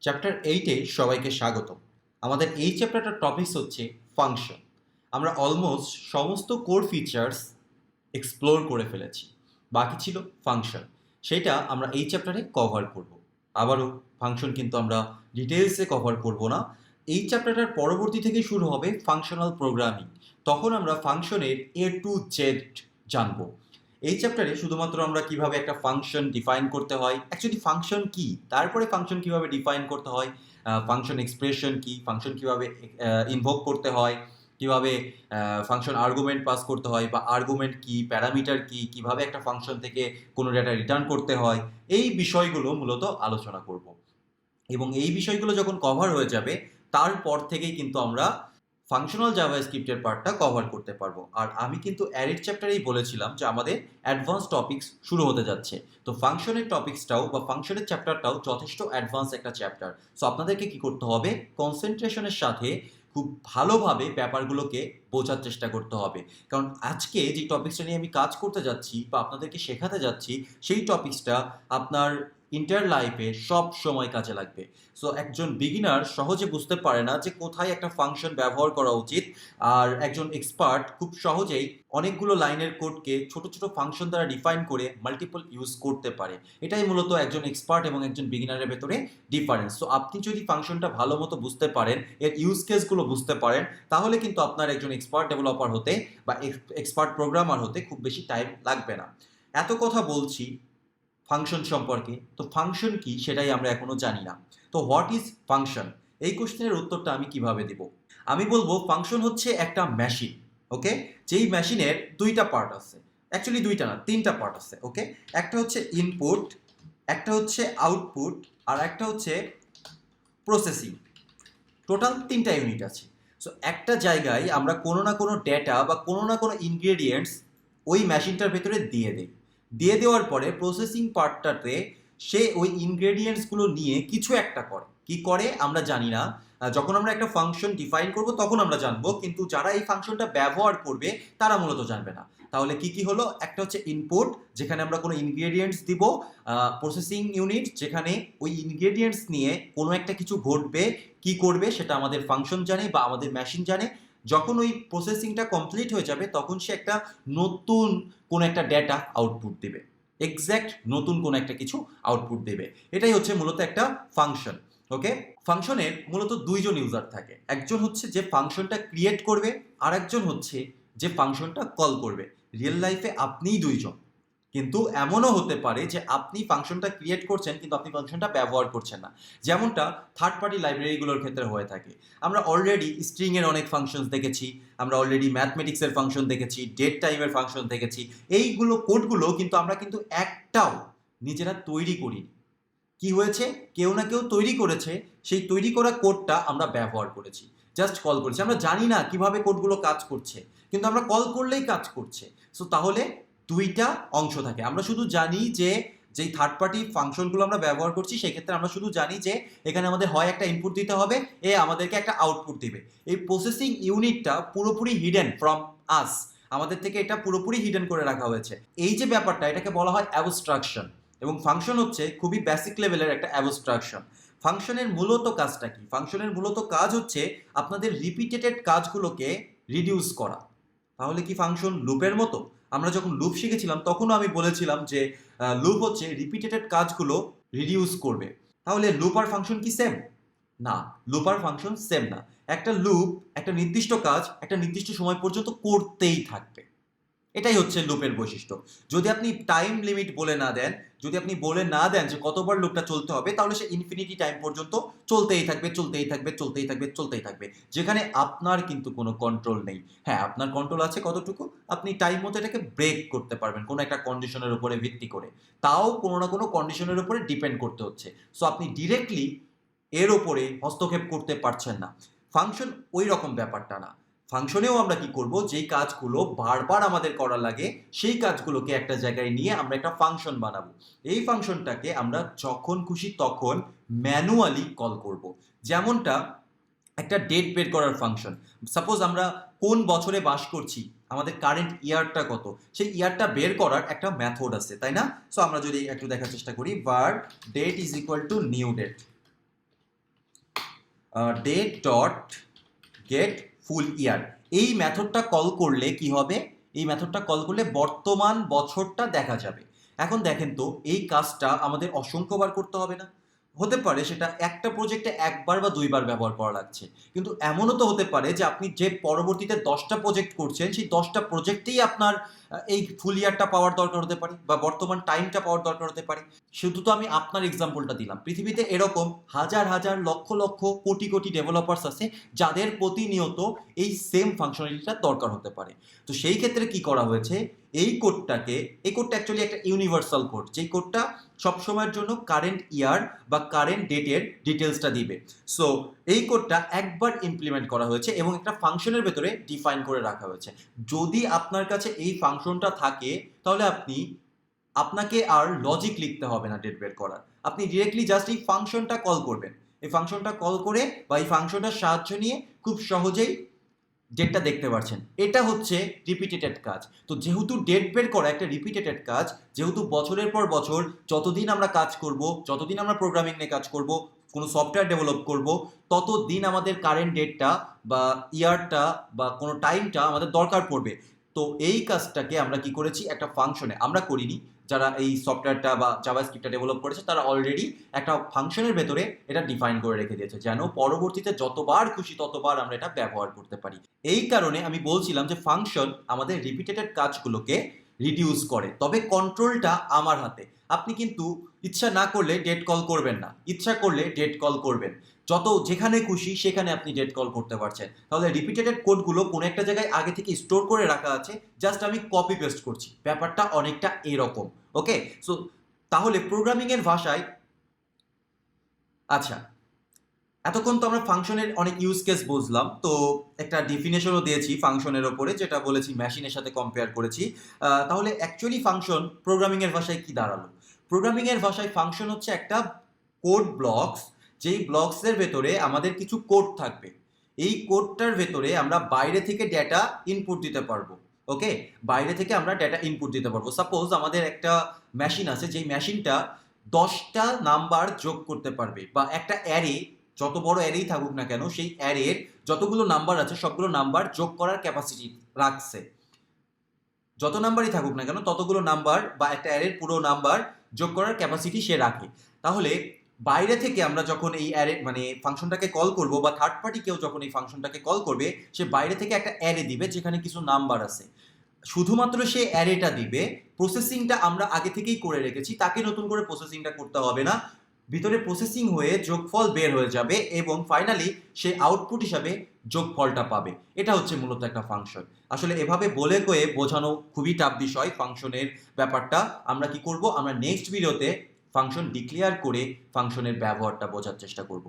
Chapter 8-এ সবাইকে স্বাগত। আমাদের এই চ্যাপ্টারটার টপিকস হচ্ছে ফাংশন। আমরা অলমোস্ট সমস্ত কোর ফিচার্স এক্সপ্লোর করে ফেলেছি। বাকি ছিল ফাংশন। সেটা আমরা এই চ্যাপ্টারে কভার করব। আবারও ফাংশন কিন্তু আমরা ডিটেইলসে কভার করব না। এই চ্যাপ্টারটার পরবর্তী থেকে শুরু হবে ফাংশনাল প্রোগ্রামিং। তখন আমরা ফাংশনের এ টু জেড জানবো। এই চ্যাপ্টারে শুধুমাত্র আমরা কিভাবে একটা ফাংশন ডিফাইন করতে হয়, অ্যাকচুয়ালি ফাংশন কি, তারপরে ফাংশন কিভাবে ডিফাইন করতে হয়, ফাংশন এক্সপ্রেশন কি, ফাংশন কিভাবে ইনভোক করতে হয়, কিভাবে ফাংশন আর্গুমেন্ট পাস করতে হয়, বা আর্গুমেন্ট কি, প্যারামিটার কি, কিভাবে একটা ফাংশন থেকে কোনো ডেটা রিটার্ন করতে হয়, এই বিষয়গুলো মূলত আলোচনা করব। এবং এই বিষয়গুলো যখন কভার হয়ে যাবে তারপর থেকেই কিন্তু আমরা ফাংশনাল জাভাস্ক্রিপ্টের পার্টটা কভার করতে পারবো। আর আমি কিন্তু অ্যারের চ্যাপ্টারেই বলেছিলাম যে আমাদের অ্যাডভান্স টপিকস শুরু হতে যাচ্ছে। তো ফাংশনের টপিক্সটাও বা ফাংশনের চ্যাপ্টারটাও যথেষ্ট অ্যাডভান্স একটা চ্যাপ্টার। সো আপনাদেরকে কি করতে হবে, কনসেন্ট্রেশনের সাথে খুব ভালোভাবে ব্যাপারগুলোকে বোঝার চেষ্টা করতে হবে। কারণ আজকে যে টপিক্সটা নিয়ে আমি কাজ করতে যাচ্ছি বা আপনাদেরকে শেখাতে যাচ্ছি, সেই টপিক্সটা আপনার ইন্টার লাইফে সব সময় কাজে লাগবে। সো একজন বিগিনার সহজে বুঝতে পারে না যে কোথায় একটা ফাংশন ব্যবহার করা উচিত, আর একজন এক্সপার্ট খুব সহজেই অনেকগুলো লাইনের কোডকে ছোট ছোট ফাংশন দ্বারা ডিফাইন করে মাল্টিপল ইউজ করতে পারে। এটাই মূলত একজন এক্সপার্ট এবং একজন বিগিনারের ভেতরে ডিফারেন্স। সো আপনি যদি ফাংশনটা ভালো মতো বুঝতে পারেন, এর ইউজ কেসগুলো বুঝতে পারেন, তাহলে কিন্তু আপনার একজন এক্সপার্ট ডেভেলপার হতে বা এক্সপার্ট প্রোগ্রামার হতে খুব বেশি টাইম লাগবে না। এত কথা বলছি ফাংশন সম্পর্কে, তো ফাংশন কি সেটাই আমরা এখনো জানি না। তো হোয়াট ইজ ফাংশন, এই কোশ্চেনের উত্তরটা আমি কিভাবে দেব? আমি বলবো ফাংশন হচ্ছে একটা মেশিন। ওকে, যেই মেশিনের দুইটা পার্ট আছে, অ্যাকচুয়ালি দুইটা না, তিনটা পার্ট আছে। ওকে, একটা হচ্ছে ইনপুট, একটা হচ্ছে আউটপুট, আর একটা হচ্ছে প্রসেসিং। টোটাল তিনটা ইউনিট আছে। সো একটা জায়গায় আমরা কোনো না কোনো ডেটা বা কোনো না কোনো ইনগ্রেডিয়েন্টস ওই মেশিনটার ভেতরে দিয়ে দেই। দিয়ে দেওয়ার পরে প্রসেসিং পার্টটাতে সে ওই ইনগ্রেডিয়েন্টসগুলো নিয়ে কিছু একটা করে। কি করে আমরা জানি না। যখন আমরা একটা ফাংশন ডিফাইন করব তখন আমরা জানবো, কিন্তু যারা এই ফাংশনটা ব্যবহার করবে তারা মূলত জানবে না। তাহলে কি কি হলো? একটা হচ্ছে ইনপুট, যেখানে আমরা কোনো ইনগ্রেডিয়েন্টস দিব। প্রসেসিং ইউনিট, যেখানে ওই ইনগ্রেডিয়েন্টস নিয়ে কোনো একটা কিছু ঘটবে, কি করবে সেটা আমাদের ফাংশন জানে বা আমাদের মেশিন জানে। যখন ওই প্রসেসিংটা কমপ্লিট হয়ে যাবে তখন সে একটা নতুন কোনো একটা ডেটা আউটপুট দেবে, এক্স্যাক্ট নতুন কোনো একটা কিছু আউটপুট দেবে। এটাই হচ্ছে মূলত একটা ফাংশন। ওকে, ফাংশনের মূলত দুইজন ইউজার থাকে। একজন হচ্ছে যে ফাংশনটা ক্রিয়েট করবে, আর একজন হচ্ছে যে ফাংশনটা কল করবে। রিয়েল লাইফে আপনিই দুইজন, কিন্তু এমনও হতে পারে যে আপনি ফাংশনটা ক্রিয়েট করছেন কিন্তু আপনি ফাংশনটা ব্যবহার করছেন না, যেমনটা থার্ড পার্টি লাইব্রেরিগুলোর ক্ষেত্রে হয়ে থাকে। আমরা অলরেডি স্ট্রিংয়ের অনেক ফাংশন দেখেছি, আমরা অলরেডি ম্যাথমেটিক্সের ফাংশন দেখেছি, ডেট টাইমের ফাংশন দেখেছি। এইগুলো কোডগুলো কিন্তু আমরা কিন্তু একটাও নিজেরা তৈরি করিনি। কি হয়েছে, কেউ না কেউ তৈরি করেছে, সেই তৈরি করা কোডটা আমরা ব্যবহার করেছি, জাস্ট কল করেছি। আমরা জানি না কিভাবে কোডগুলো কাজ করছে, কিন্তু আমরা কল করলেই কাজ করছে। সো তাহলে দুইটা অংশ থাকে। আমরা শুধু জানি যে যেই থার্ড পার্টি ফাংশনগুলো আমরা ব্যবহার করছি সেক্ষেত্রে আমরা শুধু জানি যে এখানে আমাদের হয় একটা ইনপুট দিতে হবে, এ আমাদেরকে একটা আউটপুট দিবে। এই প্রসেসিং ইউনিটটা পুরোপুরি হিডেন ফ্রম আস, আমাদের থেকে এটা পুরোপুরি হিডেন করে রাখা হয়েছে। এই যে ব্যাপারটা, এটাকে বলা হয় অ্যাবস্ট্রাকশন। এবং ফাংশন হচ্ছে খুবই বেসিক লেভেলের একটা অ্যাবস্ট্রাকশন। ফাংশনের মূলত কাজটা কি? ফাংশনের মূলত কাজ হচ্ছে আপনাদের রিপিটেটেড কাজগুলোকে রিডিউস করা। তাহলে কি ফাংশন লুপের মতো? আমরা যখন লুপ শিখেছিলাম তখনও আমি বলেছিলাম যে লুপ হচ্ছে রিপিটেটেড কাজগুলো রিডিউস করবে। তাহলে লুপ আর ফাংশন কি সেম? না, লুপ আর ফাংশন সেম না। একটা লুপ একটা নির্দিষ্ট কাজ একটা নির্দিষ্ট সময় পর্যন্ত করতেই থাকবে। এটাই হচ্ছে লুপের বৈশিষ্ট্য। যদি আপনি টাইম লিমিট বলে না দেন, যদি আপনি বলে না দেন যে কতবার লুপটা চলতে হবে, তাহলে সে ইনফিনিটি টাইম পর্যন্ত চলতেই থাকবে, চলতেই থাকবে, চলতেই থাকবে, চলতেই থাকবে, যেখানে আপনার কিন্তু কোনো কন্ট্রোল নেই। হ্যাঁ, আপনার কন্ট্রোল আছে কতটুকু, আপনি টাইম মতো এটাকে ব্রেক করতে পারবেন কোনো একটা কন্ডিশনের উপরে ভিত্তি করে, তাও কোনো না কোনো কন্ডিশনের উপরে ডিপেন্ড করতে হচ্ছে। সো আপনি ডিরেক্টলি এর ওপরে হস্তক্ষেপ করতে পারছেন না। ফাংশন ওই রকম ব্যাপারটা না। ফাংশনেও আমরা কি করব, যেই কাজগুলো বারবার আমাদের করা লাগে সেই কাজগুলোকে একটা জায়গায় নিয়ে আমরা একটা ফাংশন বানাবো। এই ফাংশনটাকে আমরা যখন খুশি তখন ম্যানুয়ালি কল করব। যেমনটা একটা ডেট বের করার ফাংশন। সাপোজ আমরা কোন বছরে বাস করছি, আমাদের কারেন্ট ইয়ারটা কত, সেই ইয়ারটা বের করার একটা মেথড আছে, তাই না? সো আমরা যদি একটু দেখার চেষ্টা করি, var date is equal to new date, date dot get full year, এই মেথডটা কল করলে কি হবে, এই মেথডটা কল করলে বর্তমান বছরটা দেখা যাবে। এখন দেখেন তো, এই কাজটা আমাদের অসংখ্যবার করতে হবে না? হতে পারে সেটা একটা প্রজেক্টে একবার বা দুইবার ব্যবহার করা লাগছে, কিন্তু এমনও তো হতে পারে যে আপনি যে পরবর্তীতে 10টা প্রজেক্ট করছেন, সেই 10টা প্রজেক্টেই আপনার এই ফুল ইয়ারটা পাওয়ার দরকার হতে পারে বা বর্তমান টাইমটা পাওয়ার দরকার হতে পারে। শুধু তো আমি আপনার এক্সাম্পলটা দিলাম, পৃথিবীতে এরকম হাজার হাজার লক্ষ লক্ষ কোটি কোটি ডেভেলপার্স আছে যাদের প্রতিনিয়ত এই সেম ফাংশনালিটিটা দরকার হতে পারে। তো সেই ক্ষেত্রে কি করা হয়েছে, এই কোডটা অ্যাকচুয়ালি একটা ইউনিভার্সাল কোড, যেই কোডটা সবসময়ের জন্য কারেন্ট ইয়ার বা কারেন্ট ডেটের ডিটেলসটা দিবে। সো এই কোডটা একবার ইমপ্লিমেন্ট করা হয়েছে এবং একটা ফাংশনের ভেতরে ডিফাইন করে রাখা হয়েছে। যদি আপনার কাছে এই ফাংশনটা থাকে, তাহলে আপনাকে আর লজিক লিখতে হবে না ডেট বের করার, আপনি ডিরেক্টলি জাস্ট এই ফাংশনটা কল করবেন। এই ফাংশনটা কল করে বা এই ফাংশনটার সাহায্য নিয়ে খুব সহজেই ডেটটা দেখতে পাচ্ছেন। এটা হচ্ছে রিপিটেটেড কাজ। তো যেহেতু ডেট বের করা একটা রিপিটেটেড কাজ, যেহেতু বছরের পর বছর যতদিন আমরা কাজ করব, যতদিন আমরা প্রোগ্রামিং নিয়ে কাজ করব, কোনো সফটওয়্যার ডেভেলপ করব, ততদিন আমাদের কারেন্ট ডেটটা বা ইয়ারটা বা কোনো টাইমটা আমাদের দরকার পড়বে। তো এই কাজটাকে আমরা কি করেছি, একটা ফাংশনে, আমরা করিনি, যারা এই সফটওয়্যারটা বা জাভাস্ক্রিপ্টটা ডেভেলপ করেছে তারা অলরেডি একটা ফাংশনের ভেতরে এটা ডিফাইন করে রেখে দিয়েছে, যেন পরবর্তীতে যতবার খুশি ততবার আমরা এটা ব্যবহার করতে পারি। এই কারণে আমি বলছিলাম যে ফাংশন আমাদের রিপিটেটেড কাজগুলোকে রিডিউস করে, তবে কন্ট্রোলটা আমার হাতে। আপনি কিন্তু ইচ্ছা না করলে ডেট কল করবেন না, ইচ্ছা করলে ডেট কল করবেন। যেখানে খুশি সেখানে আপনি ডেট কল করতে পারছেন। তাহলে রিপিটেটেড কোডগুলো কোনো একটা জায়গায় আগে থেকে স্টোর করে রাখা আছে, জাস্ট আমি কপি পেস্ট করছি, ব্যাপারটা অনেকটা এরকম। ওকে, সো তাহলে প্রোগ্রামিংয়ের ভাষায়, আচ্ছা, এতক্ষণ তো আমরা ফাংশনের অনেক ইউজ কেস বুঝলাম, তো একটা ডেফিনেশনও দিয়েছি ফাংশনের ওপরে, যেটা বলেছি মেশিনের সাথে কম্পেয়ার করেছি। তাহলে অ্যাকচুয়ালি ফাংশন প্রোগ্রামিংয়ের ভাষায় কি দাঁড়ালো? প্রোগ্রামিংয়ের ভাষায় ফাংশন হচ্ছে একটা কোড ব্লকস, যেই ব্লকসের ভেতরে আমাদের কিছু কোড থাকবে। এই কোডটার ভেতরে আমরা বাইরে থেকে ডেটা ইনপুট দিতে পারবো। ওকে, বাইরে থেকে আমরা ডেটা ইনপুট দিতে পারবো। সাপোজ আমাদের একটা মেশিন আছে, যেই মেশিনটা 10টা নাম্বার যোগ করতে পারবে, বা একটা অ্যারে, যত বড় অ্যারেই থাকুক না কেন, সেই অ্যারের যতগুলো নাম্বার আছে সবগুলো নাম্বার যোগ করার ক্যাপাসিটি রাখছে। যত নাম্বারই থাকুক না কেন ততগুলো নাম্বার বা একটা অ্যারের পুরো নাম্বার যোগ করার ক্যাপাসিটি সে রাখে। তাহলে বাইরে থেকে আমরা যখন এই অ্যারে মানে ফাংশনটাকে কল করব, বা থার্ড পার্টি কেউ যখন এই ফাংশনটাকে কল করবে, সে বাইরে থেকে একটা অ্যারে দিবে যেখানে কিছু নাম্বার আছে। শুধুমাত্র সে অ্যারেটা দিবে, প্রসেসিংটা আমরা আগে থেকেই করে রেখেছি, তাকে নতুন করে প্রসেসিংটা করতে হবে না। ভিতরে প্রসেসিং হয়ে যোগফল বের হয়ে যাবে এবং ফাইনালি সে আউটপুট হিসাবে যোগফলটা পাবে। এটা হচ্ছে মূলত একটা ফাংশন। আসলে এভাবে বলে কয়ে বোঝানো খুবই টাফ বিষয় ফাংশনের ব্যাপারটা। আমরা কি করব, আমরা নেক্সট ভিডিওতে ফাংশন ডিক্লেয়ার করে ফাংশনের ব্যবহারটা বোঝার চেষ্টা করব।